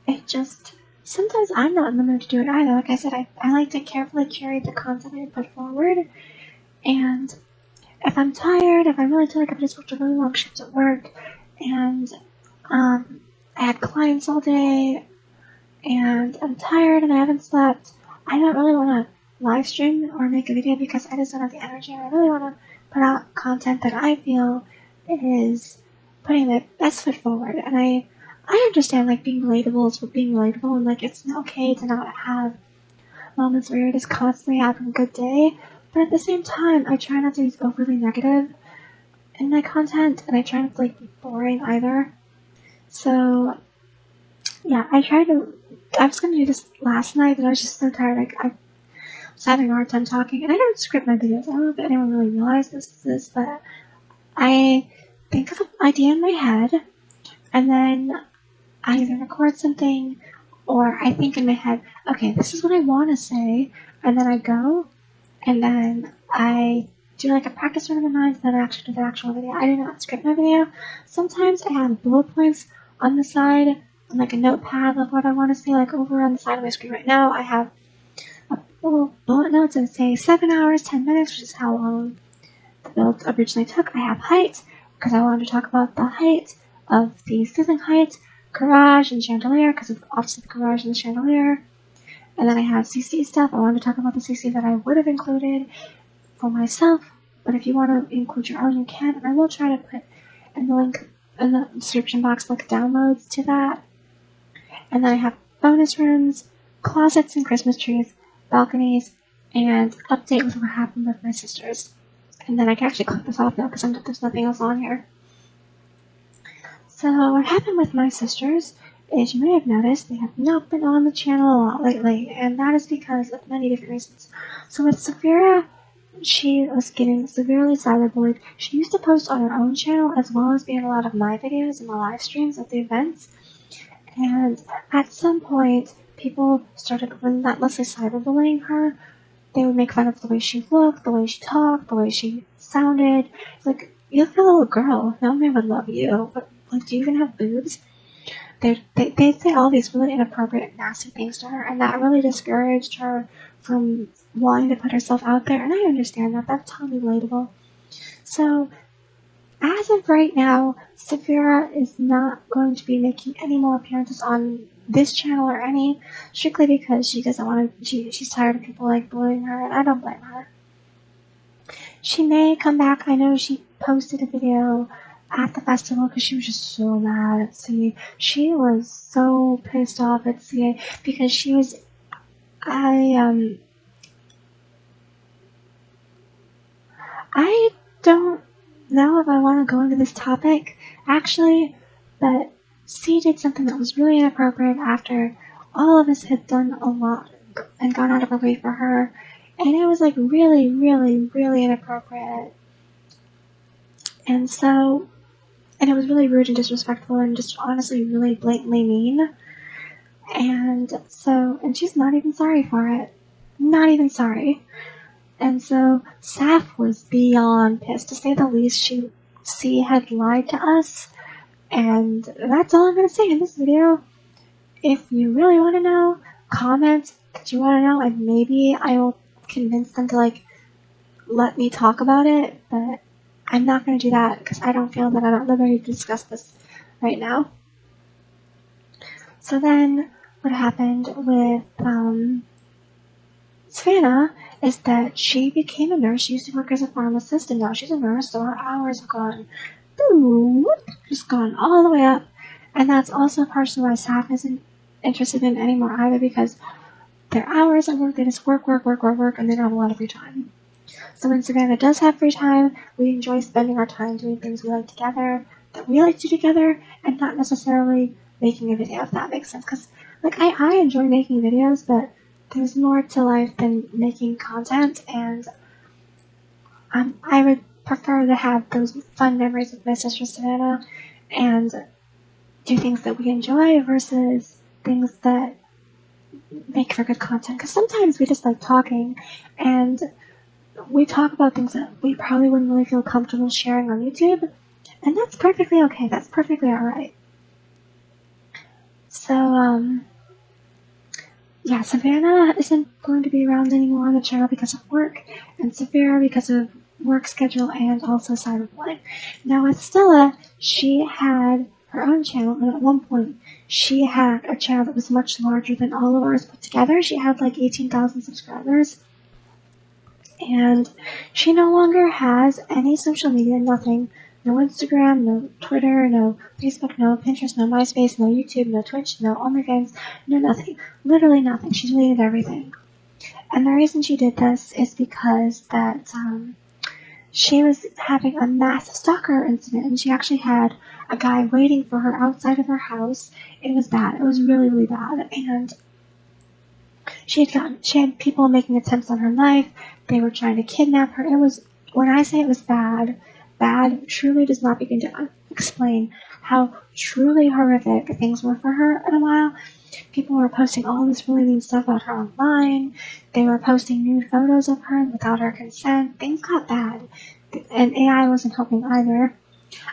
it just, sometimes I'm not in the mood to do it either. Like I said, I like to carefully curate the content I put forward, and if I'm tired, if I really feel like I've just worked a really long shift at work, and I had clients all day, and I'm tired and I haven't slept, I don't really want to live stream or make a video because I just don't have the energy, and I really want to put out content that I feel is putting the best foot forward. And I understand, like, being relatable is for being relatable, and, like, it's okay to not have moments where you're just constantly having a good day, but at the same time, I try not to be overly negative in my content, and I try not to, like, be boring either. So, yeah, I was gonna do this last night, but I was just so tired, like, I was having a hard time talking, and I don't script my videos. I don't know if anyone really realizes this, but I think of an idea in my head, and then I either record something, or I think in my head, okay, this is what I want to say, and then I go, and then I do like a practice run in my mind, and then I actually do the actual video. I do not script my video. Sometimes I have bullet points on the side, on like a notepad of what I want to say, like over on the side of my screen right now. I have a little bullet notes that say 7 hours, 10 minutes, which is how long the build originally took. I have height, because I wanted to talk about the height of the ceiling height, garage and chandelier, because of obviously the garage and the chandelier. And then I have CC stuff. I wanted to talk about the CC that I would have included for myself, but if you want to include your own, you can, and I will try to put in the link in the description box, like downloads to that. And then I have bonus rooms, closets and Christmas trees, balconies, and update with what happened with my sisters. And then I can actually click this off now because there's nothing else on here. So what happened with my sisters is, you may have noticed, they have not been on the channel a lot lately, and that is because of many different reasons. So with Saphira, she was getting severely cyberbullied. She used to post on her own channel as well as be in a lot of my videos and the live streams at the events. And at some point, people started relentlessly cyberbullying her. They would make fun of the way she looked, the way she talked, the way she sounded. It's like, you look like a little girl. No man would love you. But, like, do you even have boobs? They'd say all these really inappropriate, nasty things to her, and that really discouraged her from wanting to put herself out there, and I understand that. That's totally relatable. So, as of right now, Saphira is not going to be making any more appearances on this channel or any, strictly because she doesn't want to, she's tired of people, like, bullying her, and I don't blame her. She may come back. I know she posted a video at the festival because she was just so mad at CA. She was so pissed off at CA because she was, I don't know if I want to go into this topic, actually, but C did something that was really inappropriate after all of us had done a lot and gone out of our way for her, and it was, like, really, really, really inappropriate. And so, and it was really rude and disrespectful and just honestly really blatantly mean. And so, and she's not even sorry for it. Not even sorry. And so, Saf was beyond pissed, to say the least. She had lied to us. And that's all I'm going to say in this video. If you really want to know, comment that you want to know, and maybe I will convince them to, like, let me talk about it, but I'm not going to do that because I don't feel that I'm at liberty to discuss this right now. So then, what happened with Savannah is that she became a nurse. She used to work as a pharmacist, and now she's a nurse, so her hours have gone, just gone all the way up. And that's also partially why Saf isn't interested in anymore either, because their hours at work, they just work, and they don't have a lot of free time. So when Savannah does have free time, we enjoy spending our time doing things we like together, that we like to do together, and not necessarily making a video, if that makes sense. Because, like, I enjoy making videos, but there's more to life than making content, and I would prefer to have those fun memories with my sister Savannah, and do things that we enjoy versus things that make for good content. Because sometimes we just like talking, and we talk about things that we probably wouldn't really feel comfortable sharing on YouTube, and that's perfectly okay. That's perfectly alright. So, yeah, Savannah isn't going to be around anymore on the channel because of work, and Saphira because of work schedule and also cyberbullying. Now with Stella, she had her own channel, and at one point she had a channel that was much larger than all of ours put together. She had like 18,000 subscribers. And she no longer has any social media, nothing. no Instagram, no Twitter, no Facebook, no Pinterest, no MySpace, no YouTube, no Twitch, no OnlyFans, no nothing. Literally nothing. She deleted everything. And the reason she did this is because that she was having a mass stalker incident, and she actually had a guy waiting for her outside of her house. It was bad. It was really, really bad. And she had people making attempts on her life. They were trying to kidnap her. It was, when I say it was bad truly does not begin to explain how truly horrific things were for her in a while. People were posting all this really mean stuff about her online. They were posting nude photos of her without her consent. Things got bad. And AI wasn't helping either.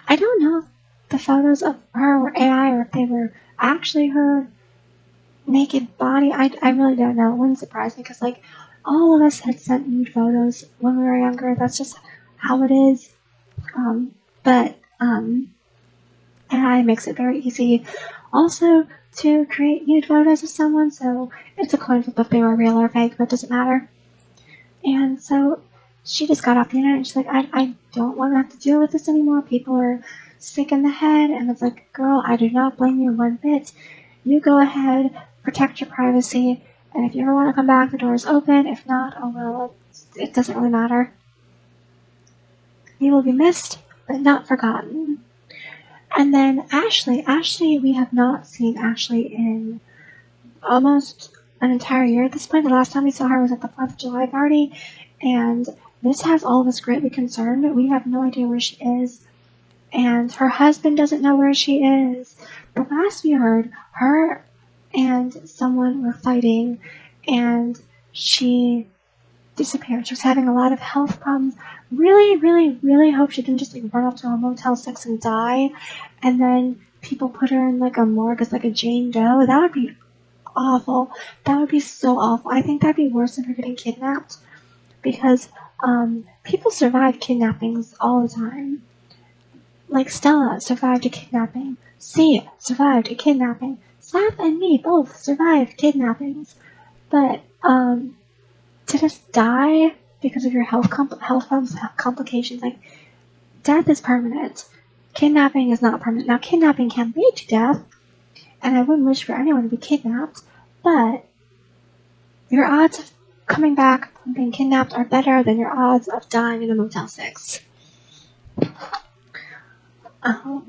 I don't know if the photos of her were AI or if they were actually her naked body. I really don't know. It wouldn't surprise me because, like, all of us had sent nude photos when we were younger. That's just how it is. But AI makes it very easy also to create nude photos of someone, so it's a coin flip if they were real or fake, but it doesn't matter. And so she just got off the internet and she's like, I don't want to have to deal with this anymore. People are sick in the head. And it's like, girl, I do not blame you one bit. You go ahead, protect your privacy, and if you ever want to come back, the door is open. If not, oh well, it doesn't really matter. You will be missed, but not forgotten. And then Ashley, we have not seen Ashley in almost an entire year at this point. The last time we saw her was at the 4th of July party, and this has all of us greatly concerned. We have no idea where she is, and her husband doesn't know where she is. The last we heard, her and someone were fighting, and she disappeared. She was having a lot of health problems. Really, really, really hope she didn't just run off to a Motel 6 and die, and then people put her in like a morgue as like a Jane Doe. That would be awful. That would be so awful. I think that'd be worse than her getting kidnapped, because people survive kidnappings all the time. Like Stella survived a kidnapping. C survived a kidnapping. Seth and me both survived kidnappings. But to just die because of your health complications, like, death is permanent. Kidnapping is not permanent. Now, kidnapping can lead to death, and I wouldn't wish for anyone to be kidnapped, but your odds of coming back from being kidnapped are better than your odds of dying in a Motel 6.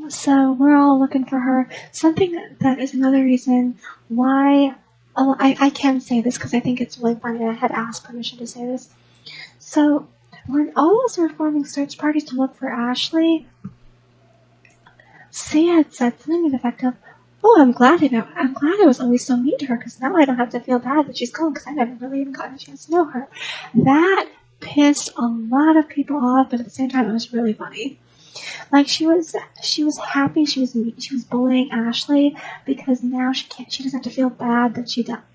So we're all looking for her. Something that is another reason why, I can say this because I think it's really funny. I had asked permission to say this. So when all of us were forming search parties to look for Ashley, C had said something to the effect of, "Oh, I'm glad I was always so mean to her, because now I don't have to feel bad that she's gone, because I never really even got a chance to know her." That pissed a lot of people off, but at the same time, it was really funny. Like, she was happy she was bullying Ashley because now she doesn't have to feel bad that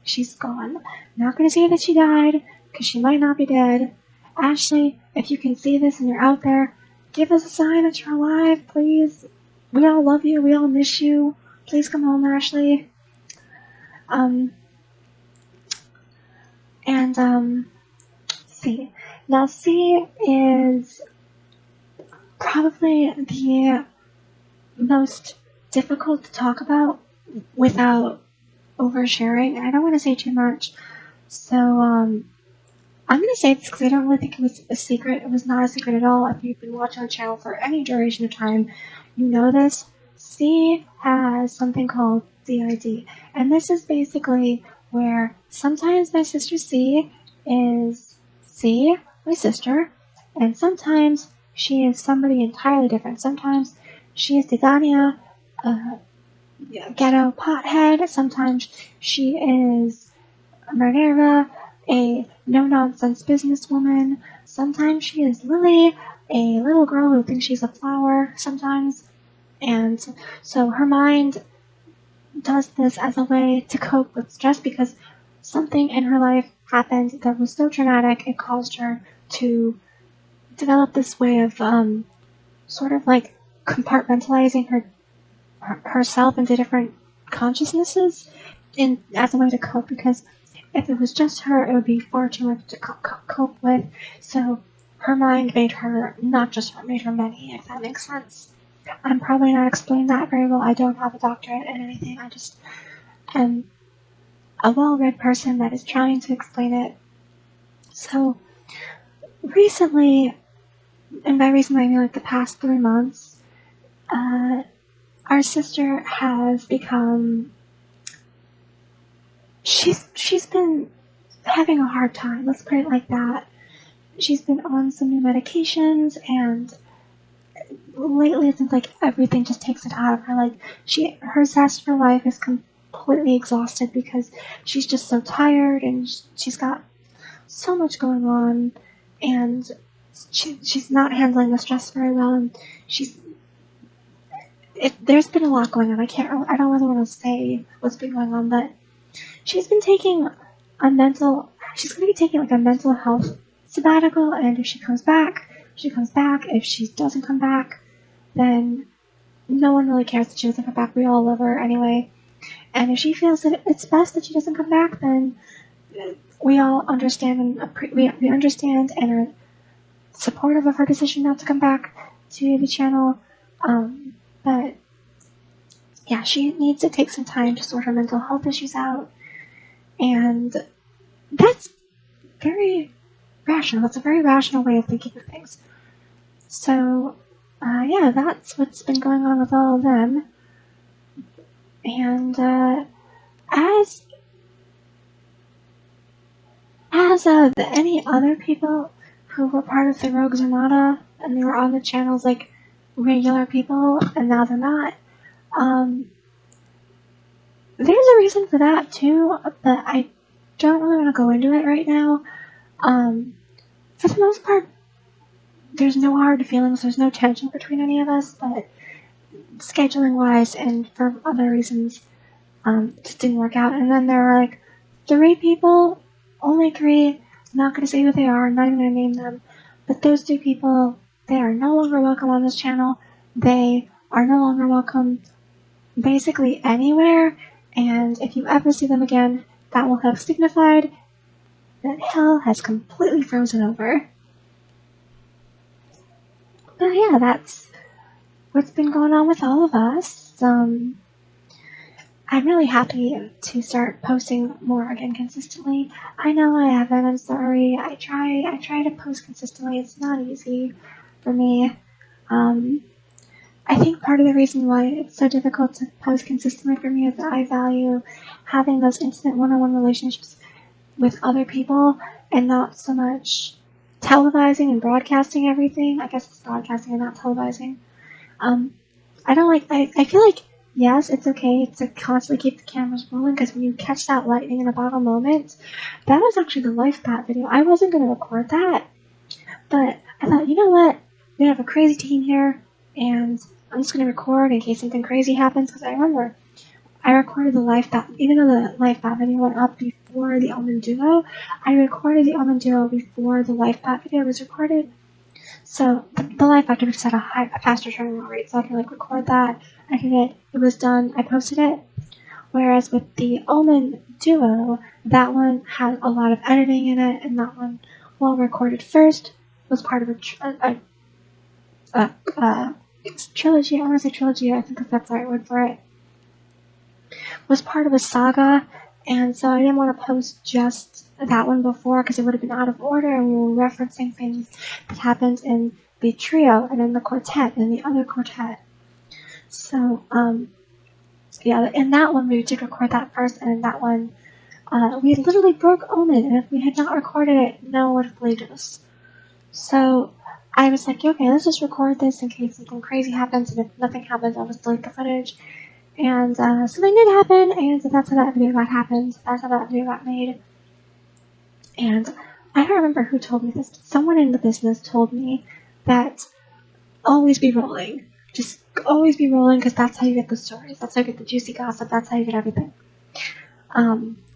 she's gone. Not gonna say that she died, because she might not be dead. Ashley, if you can see this and you're out there, give us a sign that you're alive, please. We all love you. We all miss you. Please come home, Ashley. C. Now, C is probably the most difficult to talk about without oversharing. And I don't want to say too much. So, I'm going to say this because I don't really think it was a secret. It was not a secret at all. If you've been watching our channel for any duration of time, you know this. C has something called CID. And this is basically where sometimes my sister C is C, my sister, and sometimes she is somebody entirely different. Sometimes she is Degania, ghetto pothead. Sometimes she is Minerva, a no-nonsense businesswoman. Sometimes she is Lily, a little girl who thinks she's a flower sometimes. And so her mind does this as a way to cope with stress because something in her life happened that was so traumatic it caused her to develop this way of sort of like compartmentalizing herself into different consciousnesses as a way to cope, because if it was just her, it would be far too much to cope with. So her mind made her not just one, made her many, if that makes sense. I'm probably not explaining that very well. I don't have a doctorate in anything. I just am a well-read person that is trying to explain it. So, recently, and by recently I mean like the past 3 months, our sister has become, she's been having a hard time, let's put it like that. She's been on some new medications, and lately it's like everything just takes it out of her. Like, her zest for life is completely exhausted because she's just so tired, and she's got so much going on, and she's not handling the stress very well, and there's been a lot going on. I don't really want to say what's been going on, but she's going to be taking like a mental health sabbatical, and if she comes back, she comes back. If she doesn't come back, then no one really cares that she doesn't come back. We all love her anyway. And if she feels that it's best that she doesn't come back, then we all understand, and we understand and are supportive of her decision not to come back to the channel. But yeah, she needs to take some time to sort her mental health issues out, and that's very rational. That's a very rational way of thinking of things. So, yeah, that's what's been going on with all of them. And as any other people who were part of the Rogues Armada, and they were on the channels like regular people, and now they're not, there's a reason for that too, but I don't really want to go into it right now. For the most part, there's no hard feelings, there's no tension between any of us, but scheduling wise and for other reasons, just didn't work out. And then there were like 3 people, only 3, I'm not going to say who they are, I'm not even going to name them, but those 2 people, they are no longer welcome on this channel. They are no longer welcome basically anywhere, and if you ever see them again, that will have signified that hell has completely frozen over. But yeah, that's what's been going on with all of us. I'm really happy to start posting more again consistently. I know I haven't, I'm sorry. I try to post consistently. It's not easy for me. I think part of the reason why it's so difficult to post consistently for me is that I value having those intimate one-on-one relationships with other people and not so much televising and broadcasting everything. I guess it's broadcasting and not televising. I feel like, yes, it's okay to constantly keep the cameras rolling, because when you catch that lightning in a bottle moment, that was actually the life bat video. I wasn't going to record that, but I thought, you know what, we have a crazy team here, and I'm just going to record in case something crazy happens, because I remember I recorded the life bat, even though the life bat video went up before the Almond Duo, I recorded the Almond Duo before the life bat video was recorded. So the life bat just had a faster turnaround rate, so I could like record that. I did it. It was done. I posted it. Whereas with the Almond Duo, that one had a lot of editing in it, and that one, while recorded first, was part of a trilogy. I want to say trilogy. I think that's the right word for it. Was part of a saga, and so I didn't want to post just that one before, because it would have been out of order, and we were referencing things that happened in the trio and in the quartet and the other quartet. So yeah, in that one we did record that first, and in that one we literally broke Omen, and if we had not recorded it, no one would have believed us. So I was like, okay, let's just record this in case something crazy happens, and if nothing happens, I'll just delete the footage. And something did happen, and so that's how that video That's how that video got made. And I don't remember who told me this, but someone in the business told me that always be rolling. Just always be rolling, because that's how you get the stories. That's how you get the juicy gossip. That's how you get everything.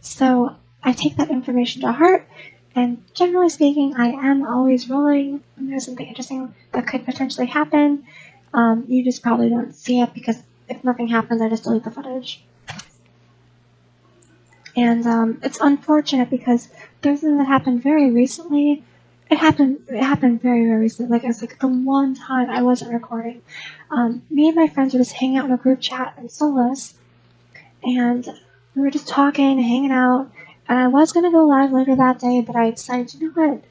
So I take that information to heart, and generally speaking, I am always rolling when there's something interesting that could potentially happen. You just probably don't see it, because if nothing happens, I just delete the footage. And it's unfortunate, because there's something that happened very recently, It happened very, very recently. Like, it was like the one time I wasn't recording. Me and my friends were just hanging out in a group chat in Solas, and we were just talking, hanging out, and I was going to go live later that day, but I decided, you know what,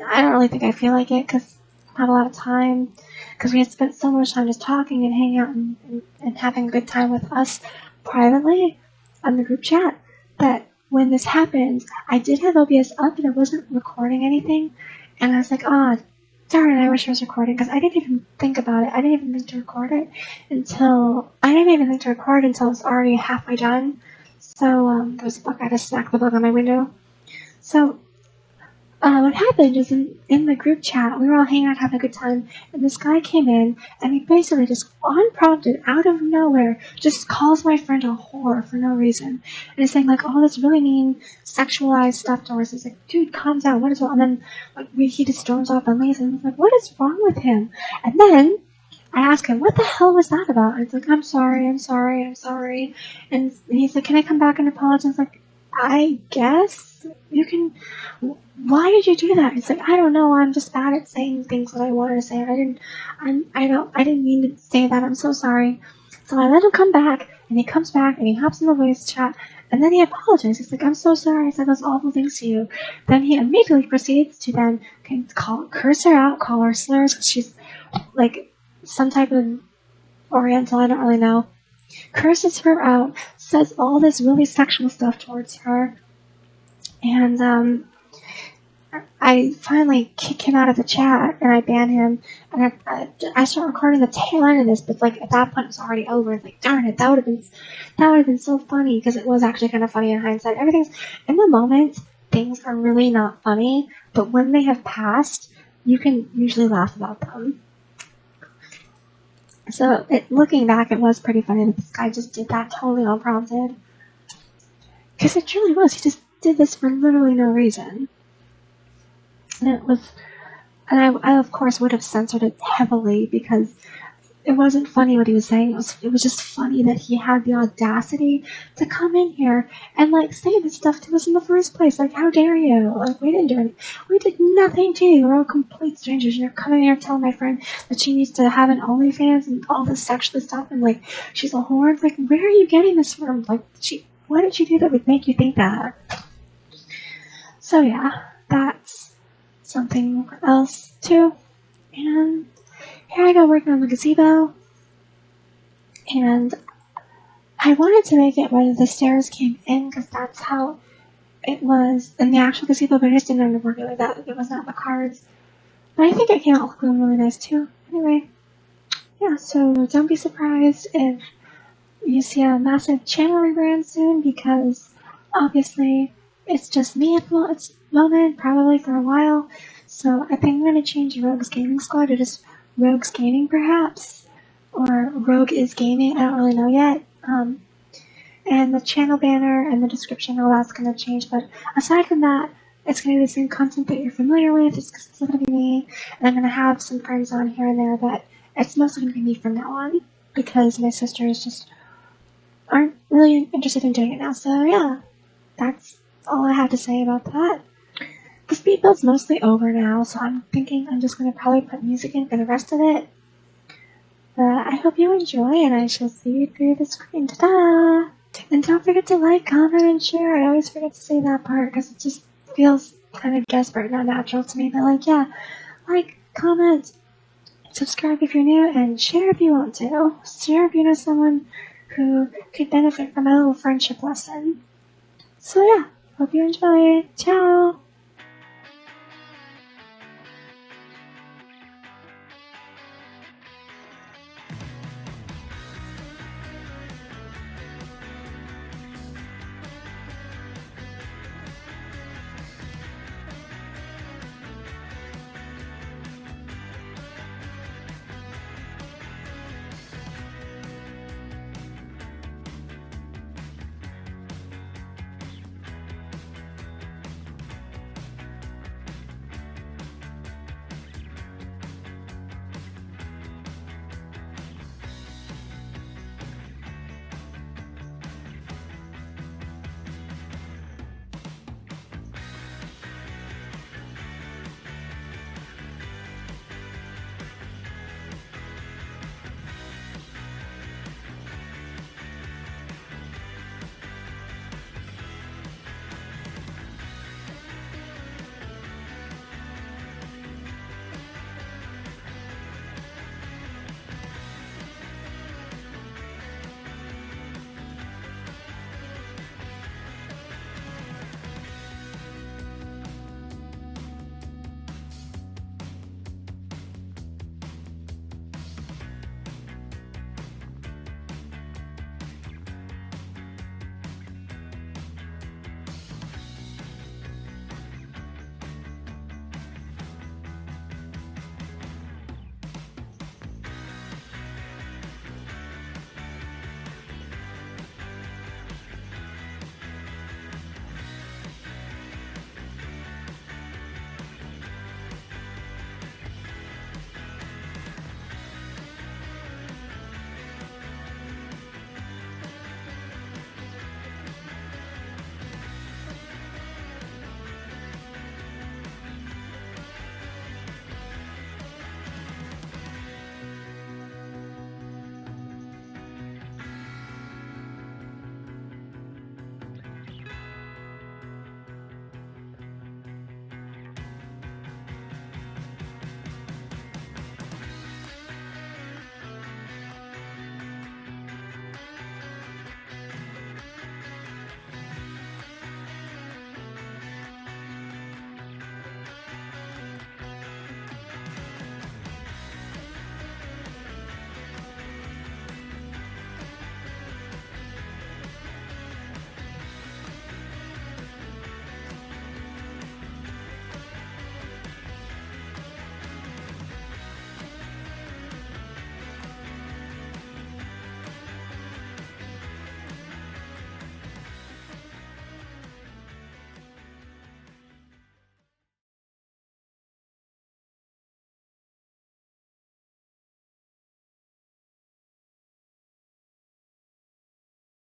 I don't really think I feel like it, because I have a lot of time, because we had spent so much time just talking and hanging out and having a good time with us privately on the group chat, that when this happened, I did have OBS up, and I wasn't recording anything, and I was like, oh, darn, I wish I was recording, because I didn't even think about it. I didn't even think to record it until it was already halfway done. So, there was a bug. I just smacked the bug on my window. So, what happened is in the group chat, we were all hanging out having a good time, and this guy came in, and he basically just unprompted, out of nowhere, just calls my friend a whore for no reason. And he's saying, like, all this really mean, sexualized stuff to us. He's like, dude, calm down, what is wrong? And then, like, he just storms off and leaves, and I was like, what is wrong with him? And then, I asked him, what the hell was that about? And he's like, I'm sorry. And he's like, can I come back and apologize? I was like, I guess you can. Why did you do that? It's like, I don't know. I'm just bad at saying things that I wanted to say. I didn't mean to say that. I'm so sorry. So I let him come back, and he comes back, and he hops in the voice chat, and then he apologizes. He's like, I'm so sorry. I said those awful things to you. Then he immediately proceeds to then curse her out, call her slurs, because she's like some type of Oriental. I don't really know. Curses her out, says all this really sexual stuff towards her, and I finally kick him out of the chat, and I ban him, and I start recording the tail end of this, but like at that point it was already over. It's like, darn it, that would have been so funny, because it was actually kind of funny in hindsight. Everything's in the moment, things are really not funny, but when they have passed, you can usually laugh about them. So, looking back, it was pretty funny that this guy just did that totally unprompted. Because it truly was. He just did this for literally no reason. And I of course would have censored it heavily, because it wasn't funny what he was saying. It was just funny that he had the audacity to come in here and like say this stuff to us in the first place. Like, how dare you? Like, we didn't do anything. We did nothing to you. We're all complete strangers. You're coming here telling my friend that she needs to have an OnlyFans and all this sexual stuff, and like she's a whore. It's like, where are you getting this from? Like, what did she do that would make you think that? So yeah, that's something else too. And here I go working on the gazebo, and I wanted to make it where the stairs came in, because that's how it was in the actual gazebo, but I just didn't end up working like that. It was not the cards. But I think it came out looking really nice too. Anyway, yeah, so don't be surprised if you see a massive channel rebrand soon, because obviously it's just me at the moment, probably for a while. So I think I'm going to change Rogue's Gaming Squad to just Rogue's Gaming, perhaps, or Rogue is Gaming. I don't really know yet. And the channel banner and the description, all that's going to change. But aside from that, it's going to be the same content that you're familiar with. It's still going to be me, and I'm going to have some friends on here and there, but it's mostly going to be me from now on, because my sisters just aren't really interested in doing it now. So yeah, that's all I have to say about that. The speed build's mostly over now, so I'm thinking I'm just going to probably put music in for the rest of it. But I hope you enjoy, and I shall see you through the screen. Ta-da! And don't forget to like, comment, and share. I always forget to say that part, because it just feels kind of desperate and unnatural to me. But like, yeah, like, comment, subscribe if you're new, and share if you want to. Share if you know someone who could benefit from a little friendship lesson. So yeah, hope you enjoy. Ciao!